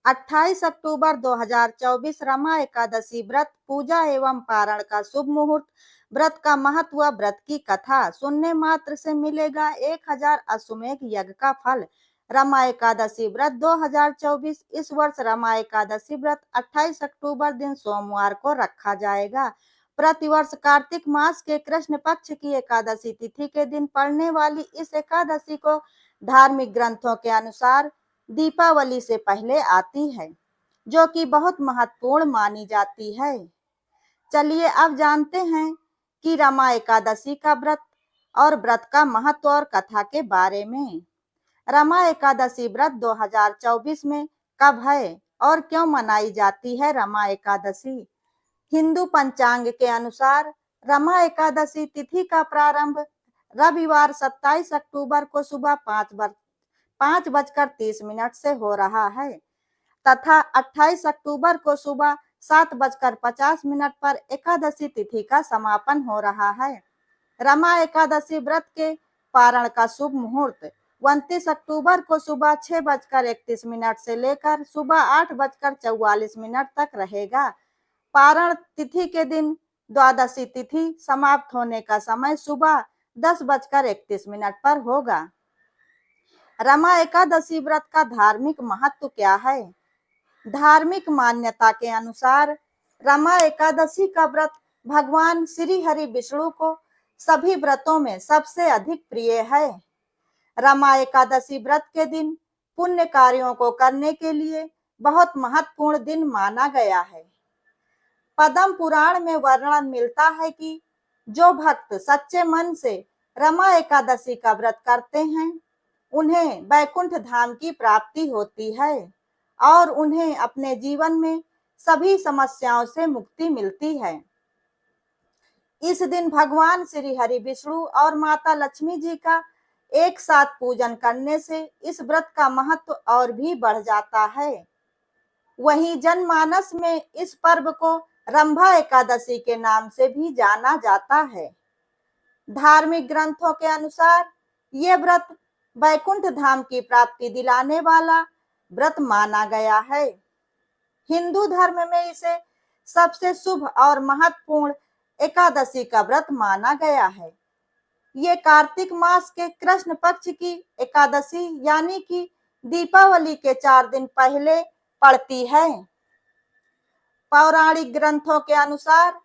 28 अक्टूबर 2024 रमा एकादशी व्रत पूजा एवं पारण का शुभ मुहूर्त। व्रत का महत्व, व्रत की कथा सुनने मात्र से मिलेगा 1000 अश्वमेध यज्ञ का फल। रमा एकादशी व्रत 2024 इस वर्ष रमा एकादशी व्रत 28 अक्टूबर दिन सोमवार को रखा जाएगा। प्रतिवर्ष कार्तिक मास के कृष्ण पक्ष की एकादशी तिथि के दिन पड़ने वाली इस एकादशी को धार्मिक ग्रंथों के अनुसार दीपावली से पहले आती है, जो कि बहुत महत्वपूर्ण मानी जाती है। चलिए अब जानते हैं कि रमा एकादशी का व्रत और व्रत का महत्व और कथा के बारे में। रमा एकादशी व्रत 2024 में कब है और क्यों मनाई जाती है रमा एकादशी? हिंदू पंचांग के अनुसार रमा एकादशी तिथि का प्रारंभ रविवार 27 अक्टूबर को सुबह 5:30 से हो रहा है तथा 28 अक्टूबर को सुबह 7:50 पर एकादशी तिथि का समापन हो रहा है। रमा एकादशी व्रत के पारण का शुभ मुहूर्त 29 अक्टूबर को सुबह 6:31 से लेकर सुबह 8:44 तक रहेगा। पारण तिथि के दिन द्वादशी तिथि समाप्त होने का समय सुबह 10:31 पर होगा। रमा एकादशी व्रत का धार्मिक महत्व क्या है? धार्मिक मान्यता के अनुसार रमा एकादशी का व्रत भगवान श्री हरि विष्णु को सभी व्रतों में सबसे अधिक प्रिय है। रमा एकादशी व्रत के दिन पुण्य कार्यों को करने के लिए बहुत महत्वपूर्ण दिन माना गया है। पद्म पुराण में वर्णन मिलता है कि जो भक्त सच्चे मन से रमा एकादशी का व्रत करते हैं, उन्हें वैकुंठ धाम की प्राप्ति होती है और उन्हें अपने जीवन में सभी समस्याओं से मुक्ति मिलती है। इस दिन भगवान श्री हरि विष्णु और माता लक्ष्मी जी का एक साथ पूजन करने से इस व्रत का महत्व और भी बढ़ जाता है। वहीं जनमानस में इस पर्व को रंभा एकादशी के नाम से भी जाना जाता है। धार्मिक ग्रंथों के अनुसार ये व्रत वैकुंठ धाम की प्राप्ति दिलाने वाला व्रत माना गया है। हिंदू धर्म में इसे सबसे शुभ और महत्वपूर्ण एकादशी का व्रत माना गया है। ये कार्तिक मास के कृष्ण पक्ष की एकादशी यानी कि दीपावली के 4 दिन पहले पड़ती है। पौराणिक ग्रंथों के अनुसार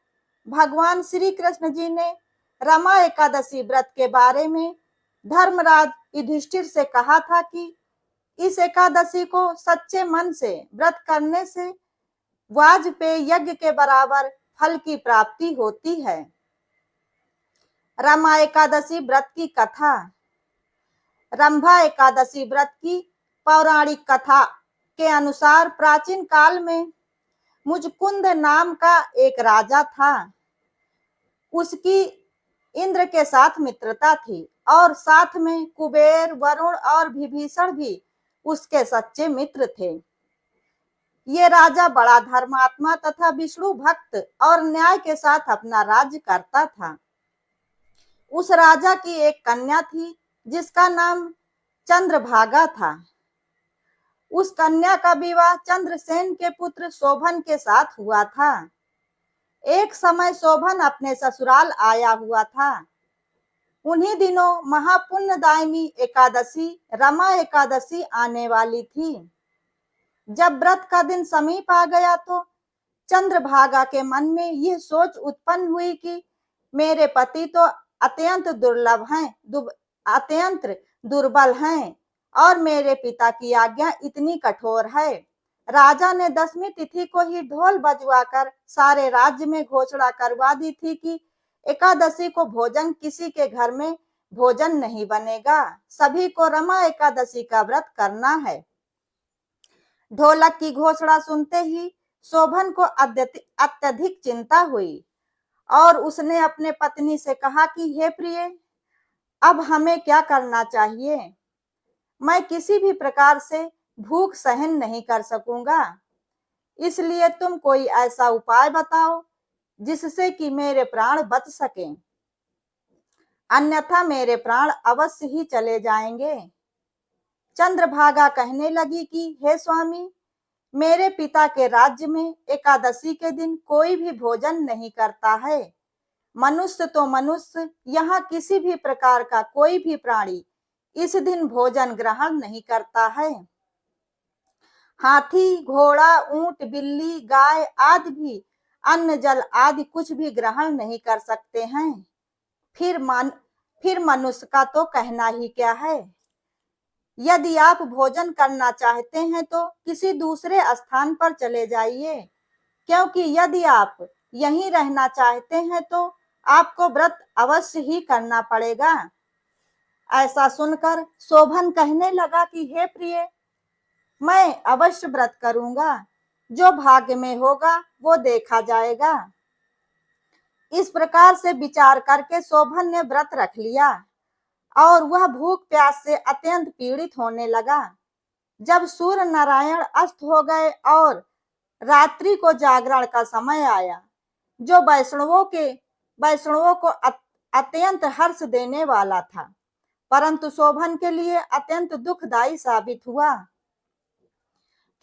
भगवान श्री कृष्ण जी ने रमा एकादशी व्रत के बारे में धर्मराज युधिष्ठिर से कहा था कि इस एकादशी को सच्चे मन से व्रत करने से वाजपेय यज्ञ के बराबर फल की प्राप्ति होती है। रमा एकादशी व्रत की कथा। रंभा एकादशी व्रत की पौराणिक कथा के अनुसार प्राचीन काल में मुचकुंद नाम का एक राजा था। उसकी इंद्र के साथ मित्रता थी और साथ में कुबेर, वरुण और विभीषण भी उसके सच्चे मित्र थे। ये राजा बड़ा धर्मात्मा तथा विष्णु भक्त और न्याय के साथ अपना राज्य करता था। उस राजा की एक कन्या थी जिसका नाम चंद्रभागा था। उस कन्या का विवाह चंद्रसेन के पुत्र शोभन के साथ हुआ था। एक समय शोभन अपने ससुराल आया हुआ था। उन्हीं दिनों महापुण्यदायिनी एकादशी रमा एकादशी आने वाली थी। जब व्रत का दिन समीप आ गया तो चंद्रभागा के मन में यह सोच उत्पन्न हुई कि मेरे पति तो अत्यंत दुर्बल हैं और मेरे पिता की आज्ञा इतनी कठोर है। राजा ने 10वीं तिथि को ही ढोल बजवाकर सारे राज्य में घोषणा करवा दी थी कि एकादशी को भोजन किसी के घर में भोजन नहीं बनेगा, सभी को रमा एकादशी का व्रत करना है। ढोलक की घोषणा सुनते ही शोभन को अत्यधिक चिंता हुई और उसने अपने पत्नी से कहा कि हे प्रिय, अब हमें क्या करना चाहिए? मैं किसी भी प्रकार से भूख सहन नहीं कर सकूंगा, इसलिए तुम कोई ऐसा उपाय बताओ जिससे कि मेरे प्राण बच सकें, अन्यथा मेरे प्राण अवश्य ही चले जाएंगे। चंद्रभागा कहने लगी कि हे स्वामी, मेरे पिता के राज्य में एकादशी के दिन कोई भी भोजन नहीं करता है। मनुष्य तो मनुष्य, यहाँ किसी भी प्रकार का कोई भी प्राणी इस दिन भोजन ग्रहण नहीं करता है। हाथी, घोड़ा, ऊंट, बिल्ली, गाय आदि भी अन्न जल आदि कुछ भी ग्रहण नहीं कर सकते हैं। फिर मनुष्य का तो कहना ही क्या है। यदि आप भोजन करना चाहते हैं तो किसी दूसरे स्थान पर चले जाइए, क्योंकि यदि आप यहीं रहना चाहते हैं तो आपको व्रत अवश्य ही करना पड़ेगा। ऐसा सुनकर शोभन कहने लगा कि हे प्रिय, मैं अवश्य व्रत करूंगा, जो भाग्य में होगा वो देखा जाएगा। इस प्रकार से विचार करके शोभन ने व्रत रख लिया और वह भूख प्यास से अत्यंत पीड़ित होने लगा। जब सूर्य नारायण अस्त हो गए और रात्रि को जागरण का समय आया, जो वैष्णवों को अत्यंत हर्ष देने वाला था, परंतु शोभन के लिए अत्यंत दुखदायी साबित हुआ,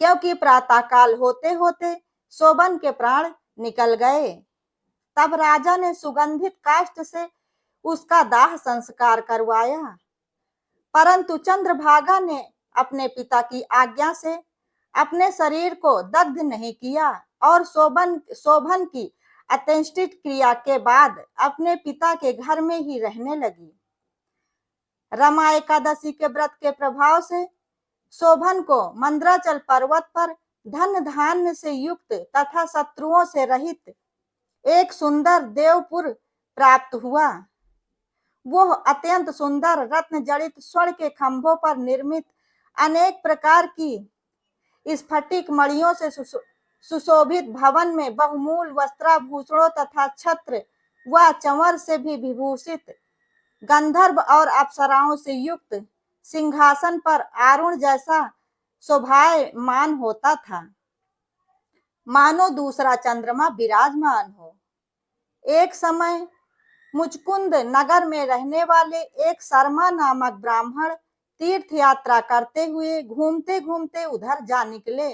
क्योंकि प्रातःकाल होते होते शोभन के प्राण निकल गए। तब राजा ने सुगंधित काष्ठ से उसका दाह संस्कार करवाया, परंतु चंद्रभागा ने अपने पिता की आज्ञा से अपने शरीर को दग्ध नहीं किया और शोभन की अंत्येष्टि क्रिया के बाद अपने पिता के घर में ही रहने लगी। रमा एकादशी के व्रत के प्रभाव से शोभन को मंद्राचल पर्वत पर धन धान्य से युक्त तथा शत्रुओं से रहित एक सुंदर देवपुर प्राप्त हुआ। वो अत्यंत सुंदर रत्न जड़ित स्वर्ण के खंभों पर निर्मित अनेक प्रकार की स्फटिक मणियों से सुशोभित भवन में बहुमूल वस्त्राभूषणों तथा छत्र व चंवर से भी विभूषित गंधर्व और अप्सराओं से युक्त सिंहासन पर आरुण जैसा शोभायमान होता था, मानो दूसरा चंद्रमा विराजमान हो। एक समय मुचकुंद नगर में रहने वाले एक शर्मा नामक ब्राह्मण तीर्थ यात्रा करते हुए घूमते घूमते उधर जा निकले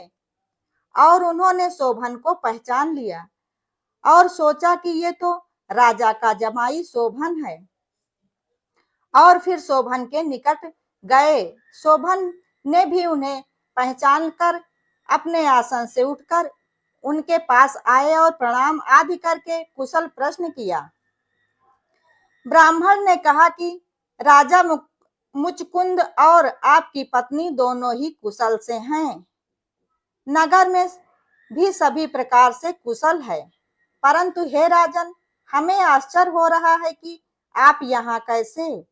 और उन्होंने शोभन को पहचान लिया और सोचा कि ये तो राजा का जमाई शोभन है, और फिर शोभन के निकट गए। शोभन ने भी उन्हें पहचान कर अपने आसन से उठकर उनके पास आए और प्रणाम आदि करके कुशल प्रश्न किया। ब्राह्मण ने कहा कि राजा मुचकुंद और आपकी पत्नी दोनों ही कुशल से हैं। नगर में भी सभी प्रकार से कुशल है, परंतु हे राजन, हमें आश्चर्य हो रहा है कि आप यहाँ कैसे।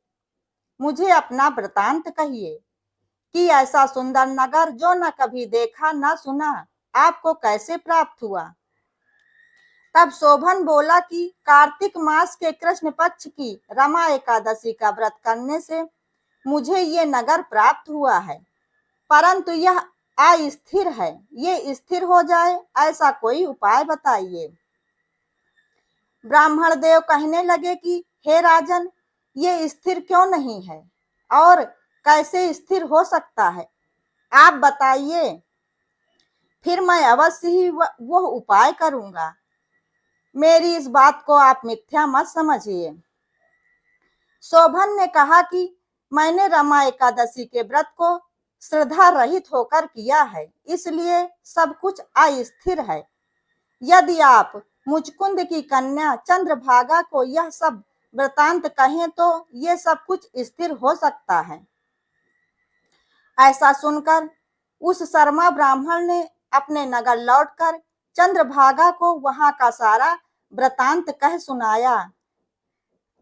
मुझे अपना वृतांत कहिए कि ऐसा सुंदर नगर जो न कभी देखा न सुना आपको कैसे प्राप्त हुआ। तब शोभन बोला कि कार्तिक मास के कृष्ण पक्ष की रमा एकादशी का व्रत करने से मुझे ये नगर प्राप्त हुआ है, परंतु यह अस्थिर है। ये स्थिर हो जाए ऐसा कोई उपाय बताइए। ब्राह्मण देव कहने लगे कि हे राजन, ये स्थिर क्यों नहीं है और कैसे स्थिर हो सकता है, आप बताइए, फिर मैं अवश्य ही वो उपाय करूंगा। मेरी इस बात को आप मिथ्या मत समझिए। शोभन ने कहा कि मैंने रमा एकादशी के व्रत को श्रद्धा रहित होकर किया है, इसलिए सब कुछ अस्थिर है। यदि आप मुचकुंद की कन्या चंद्रभागा को यह सब वृतांत कहें तो ये सब कुछ स्थिर हो सकता है। ऐसा सुनकर उस शर्मा ब्राह्मण ने अपने नगर लौटकर चंद्रभागा को वहां का सारा वृतांत कह सुनाया।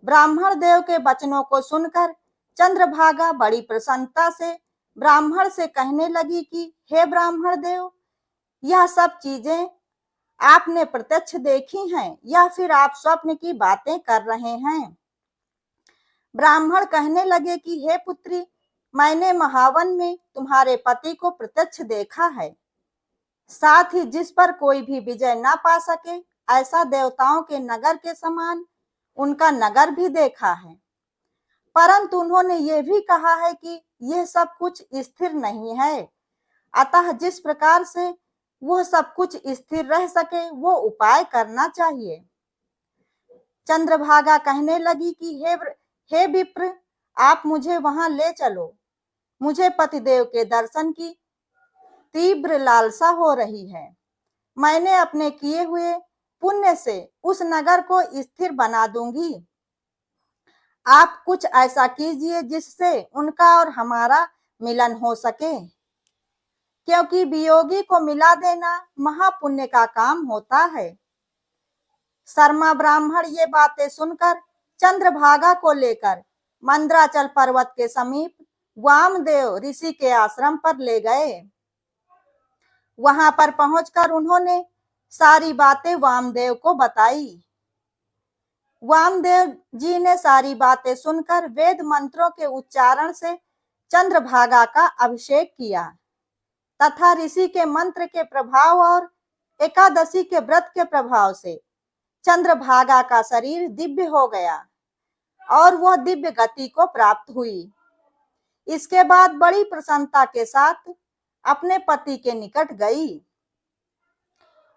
ब्राह्मण देव के वचनों को सुनकर चंद्रभागा बड़ी प्रसन्नता से ब्राह्मण से कहने लगी कि हे ब्राह्मण देव, यह सब चीजें आपने प्रत्यक्ष देखी हैं या फिर आप स्वप्न की बातें कर रहे हैं। ब्राह्मण कहने लगे कि हे पुत्री, मैंने महावन में तुम्हारे पति को प्रत्यक्ष देखा है, साथ ही जिस पर कोई भी विजय ना पा सके ऐसा देवताओं के नगर के समान उनका नगर भी देखा है, परंतु उन्होंने ये भी कहा है कि यह सब कुछ स्थिर नहीं है। अतः जिस प्रकार से वह सब कुछ स्थिर रह सके वो उपाय करना चाहिए। चंद्रभागा कहने लगी कि हे विप्र, आप मुझे वहां ले चलो। मुझे पतिदेव के दर्शन की तीव्र लालसा हो रही है। मैंने अपने किए हुए पुण्य से उस नगर को स्थिर बना दूंगी। आप कुछ ऐसा कीजिए जिससे उनका और हमारा मिलन हो सके, क्योंकि वियोगी को मिला देना महापुण्य का काम होता है। शर्मा ब्राह्मण ये बातें सुनकर चंद्रभागा को लेकर मंद्राचल पर्वत के समीप वामदेव ऋषि के आश्रम पर ले गए। वहां पर पहुंचकर उन्होंने सारी बातें वामदेव को बताई। वामदेव जी ने सारी बातें सुनकर वेद मंत्रों के उच्चारण से चंद्रभागा का अभिषेक किया तथा ऋषि के मंत्र के प्रभाव और एकादशी के व्रत के प्रभाव से चंद्रभागा का शरीर दिव्य हो गया और वह दिव्य गति को प्राप्त हुई। इसके बाद बड़ी प्रसन्नता के साथ अपने पति के निकट गई।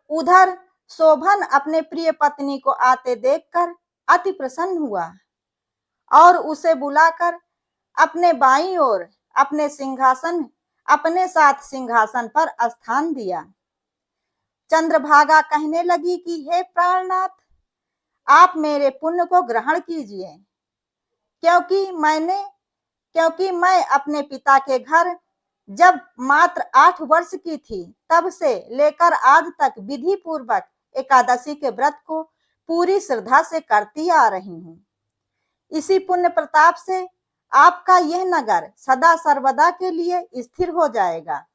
उधर शोभन अपने प्रिय पत्नी को आते देखकर अति प्रसन्न हुआ और उसे बुलाकर अपने बाईं ओर अपने साथ सिंहासन पर स्थान दिया। चंद्रभागा कहने लगी कि हे प्राणनाथ, आप मेरे पुण्य को ग्रहण कीजिए, क्योंकि मैं अपने पिता के घर जब मात्र 8 वर्ष की थी तब से लेकर आज तक विधि पूर्वक एकादशी के व्रत को पूरी श्रद्धा से करती आ रही हूँ। इसी पुण्य प्रताप से आपका यह नगर सदा सर्वदा के लिए स्थिर हो जाएगा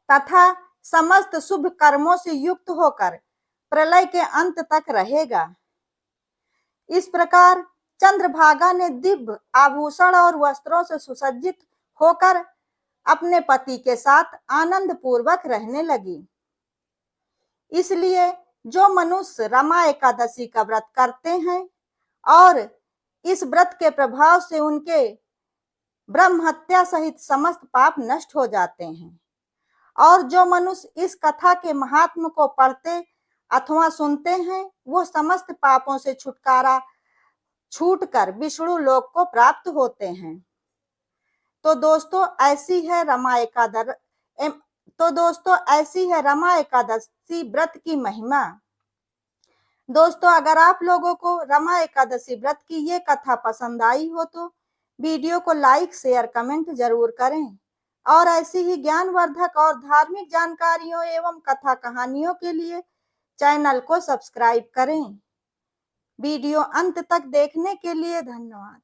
तथा समस्त शुभ कर्मों से युक्त होकर प्रलय के अंत तक रहेगा। इस प्रकार चंद्रभागा ने दिव्य आभूषण और वस्त्रों से सुसज्जित होकर अपने पति के साथ आनंद पूर्वक रहने लगी। इसलिए जो मनुष्य रमा एकादशी का व्रत करते हैं और इस व्रत के प्रभाव से उनके ब्रह्म हत्या सहित समस्त पाप नष्ट हो जाते हैं, और जो मनुष्य इस कथा के महात्म को पढ़ते अथवा सुनते हैं वो समस्त पापों से छुटकारा छूटकर विष्णु लोक को प्राप्त होते हैं। तो दोस्तों ऐसी है रमा एकादशी व्रत की महिमा। दोस्तों अगर आप लोगों को रमा एकादशी व्रत की ये कथा पसंद आई हो तो वीडियो को लाइक शेयर कमेंट जरूर करें और ऐसी ही ज्ञानवर्धक और धार्मिक जानकारियों एवं कथा कहानियों के लिए चैनल को सब्सक्राइब करें। वीडियो अंत तक देखने के लिए धन्यवाद।